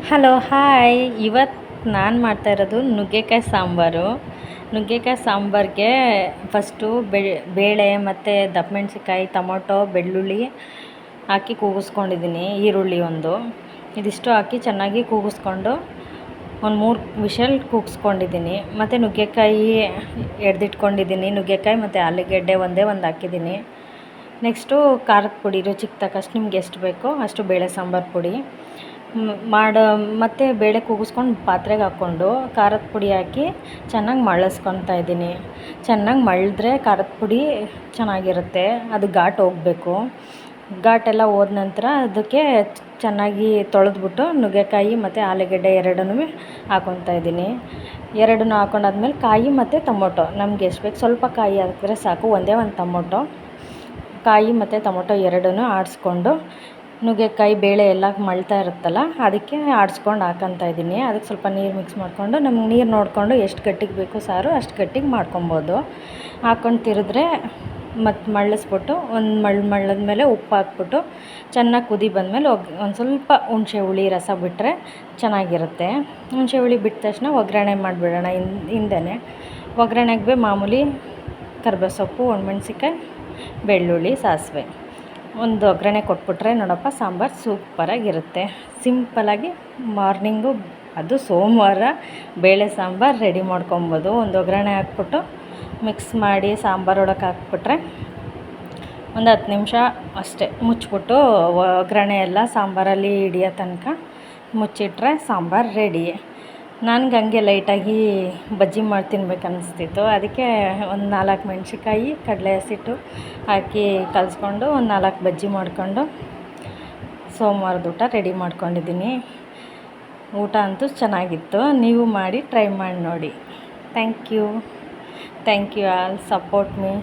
Hello hi. ಇವತ್ತು ನಾನು ಮಾಡ್ತಾಯಿರೋದು ನುಗ್ಗೆಕಾಯಿ ಸಾಂಬಾರು. ನುಗ್ಗೆಕಾಯಿ ಸಾಂಬಾರಿಗೆ ಫಸ್ಟು ಬೇಳೆ ಮತ್ತು ದಪ್ಪಮೆಣ್ಸಿನ್ಕಾಯಿ, ಟೊಮೊಟೊ, ಬೆಳ್ಳುಳ್ಳಿ ಹಾಕಿ ಕೂಗಿಸ್ಕೊಂಡಿದ್ದೀನಿ. ಈರುಳ್ಳಿ ಇದಿಷ್ಟು ಹಾಕಿ ಚೆನ್ನಾಗಿ ಕೂಗಿಸ್ಕೊಂಡು ಒಂದು 3 ವಿಷಲ್ ಕೂಗಿಸ್ಕೊಂಡಿದ್ದೀನಿ. ಮತ್ತು ನುಗ್ಗೆಕಾಯಿ ಎಡ್ದಿಟ್ಕೊಂಡಿದ್ದೀನಿ. ನುಗ್ಗೆಕಾಯಿ ಮತ್ತು ಆಲೂಗೆಡ್ಡೆ ಒಂದೇ ಒಂದು ಹಾಕಿದ್ದೀನಿ. ನೆಕ್ಸ್ಟು ಖಾರದ ಪುಡಿ ರುಚಿಗೆ ತಕ್ಕಷ್ಟು ನಿಮ್ಗೆ ಎಷ್ಟು ಬೇಕೋ ಅಷ್ಟು ಬೇಳೆ ಸಾಂಬಾರು ಪುಡಿ ಮತ್ತು ಬೇಳೆ ಕೂಗಿಸ್ಕೊಂಡು ಪಾತ್ರೆಗೆ ಹಾಕ್ಕೊಂಡು ಖಾರದ ಪುಡಿ ಹಾಕಿ ಚೆನ್ನಾಗಿ ಮಳ್ಳಿಸ್ಕೊತಾ ಇದ್ದೀನಿ. ಚೆನ್ನಾಗಿ ಮಳ್ಳಿದ್ರೆ ಖಾರದ ಪುಡಿ ಚೆನ್ನಾಗಿರುತ್ತೆ. ಅದು ಘಾಟ್ ಹೋಗಬೇಕು. ಘಾಟೆಲ್ಲ ಹೋದ ನಂತರ ಅದಕ್ಕೆ ಚೆನ್ನಾಗಿ ತೊಳೆದ್ಬಿಟ್ಟು ನುಗ್ಗೆಕಾಯಿ ಮತ್ತು ಆಲೂಗೆಡ್ಡೆ ಎರಡನ್ನೂ ಹಾಕ್ಕೊತಾ ಇದ್ದೀನಿ. ಎರಡನ್ನೂ ಹಾಕ್ಕೊಂಡಾದ್ಮೇಲೆ ಕಾಯಿ ಮತ್ತು ಟೊಮೊಟೊ ನಮ್ಗೆ ಎಷ್ಟು ಬೇಕು ಸ್ವಲ್ಪ ಕಾಯಿ ಹಾಕಿದ್ರೆ ಸಾಕು. ಒಂದೇ ಒಂದು ಟೊಮೊಟೊ, ಕಾಯಿ ಮತ್ತು ಟೊಮೊಟೊ ಎರಡನ್ನೂ ಆಡಿಸ್ಕೊಂಡು ನುಗ್ಗೆಕಾಯಿ ಬೇಳೆ ಎಲ್ಲ ಮಳ್ತಾ ಇರುತ್ತಲ್ಲ ಅದಕ್ಕೆ ಆಡಿಸ್ಕೊಂಡು ಹಾಕ್ಕೊತಾ ಇದ್ದೀನಿ. ಅದಕ್ಕೆ ಸ್ವಲ್ಪ ನೀರು ಮಿಕ್ಸ್ ಮಾಡಿಕೊಂಡು ನಮ್ಗೆ ನೀರು ನೋಡಿಕೊಂಡು ಎಷ್ಟು ಗಟ್ಟಿಗೆ ಬೇಕು ಸಾರು ಅಷ್ಟು ಗಟ್ಟಿಗೆ ಮಾಡ್ಕೊಬೋದು. ಹಾಕ್ಕೊಂಡು ತಿರುದ್ರೆ ಮತ್ತು ಮಳ್ಳಿಸ್ಬಿಟ್ಟು ಒಂದು ಮಳ್ಳಿದ್ಮೇಲೆ ಉಪ್ಪು ಹಾಕ್ಬಿಟ್ಟು ಚೆನ್ನಾಗಿ ಕುದಿ ಬಂದಮೇಲೆ ಒಂದು ಸ್ವಲ್ಪ ಹುಣಸೆ ಹುಳಿ ರಸ ಬಿಟ್ಟರೆ ಚೆನ್ನಾಗಿರುತ್ತೆ. ಹುಣಸೆ ಹುಳಿ ಬಿಟ್ಟ ತಕ್ಷಣ ಒಗ್ಗರಣೆ ಮಾಡಿಬಿಡೋಣ. ಹಿಂದೆಯೇ ಒಗ್ಗರಣೆಗೆ ಮಾಮೂಲಿ ಕರಿಬೇವು ಸೊಪ್ಪು, ಒಣಮೆಣ್ಸಿನ್ಕಾಯಿ, ಬೆಳ್ಳುಳ್ಳಿ, ಸಾಸಿವೆ ಒಂದು ಒಗ್ಗರಣೆ ಕೊಟ್ಬಿಟ್ರೆ ನೋಡಪ್ಪ ಸಾಂಬಾರು ಸೂಪರಾಗಿರುತ್ತೆ. ಸಿಂಪಲ್ಲಾಗಿ ಮಾರ್ನಿಂಗು ಅದು ಸೋಮವಾರ ಬೇಳೆ ಸಾಂಬಾರು ರೆಡಿ ಮಾಡ್ಕೊಬೋದು. ಒಂದು ಒಗ್ಗರಣೆ ಹಾಕ್ಬಿಟ್ಟು ಮಿಕ್ಸ್ ಮಾಡಿ ಸಾಂಬಾರೊಳಗೆ ಹಾಕ್ಬಿಟ್ರೆ ಒಂದು 10 ನಿಮಿಷ ಅಷ್ಟೇ ಮುಚ್ಚಿಬಿಟ್ಟು ಒಗ್ಗರಣೆ ಎಲ್ಲ ಸಾಂಬಾರಲ್ಲಿ ಹಿಡಿಯೋ ತನಕ ಮುಚ್ಚಿಟ್ರೆ ಸಾಂಬಾರು ರೆಡಿ. ನನಗೆ ಹಂಗೆ ಲೈಟಾಗಿ ಬಜ್ಜಿ ಮಾಡಿ ತಿನ್ಬೇಕು ಅನ್ನಿಸ್ತಿತ್ತು. ಅದಕ್ಕೆ ಒಂದು 4 ಮೆಣಸಿನ್ಕಾಯಿ, ಕಡಲೆ ಹಸಿಟ್ಟು ಹಾಕಿ ಕಲಿಸ್ಕೊಂಡು ಒಂದು 4 ಬಜ್ಜಿ ಮಾಡ್ಕೊಂಡು ಸೋಮವಾರದ ಊಟ ರೆಡಿ ಮಾಡ್ಕೊಂಡಿದ್ದೀನಿ. ಊಟ ಅಂತೂ ಚೆನ್ನಾಗಿತ್ತು. ನೀವು ಮಾಡಿ ಟ್ರೈ ಮಾಡಿ ನೋಡಿ. Thank you all support me.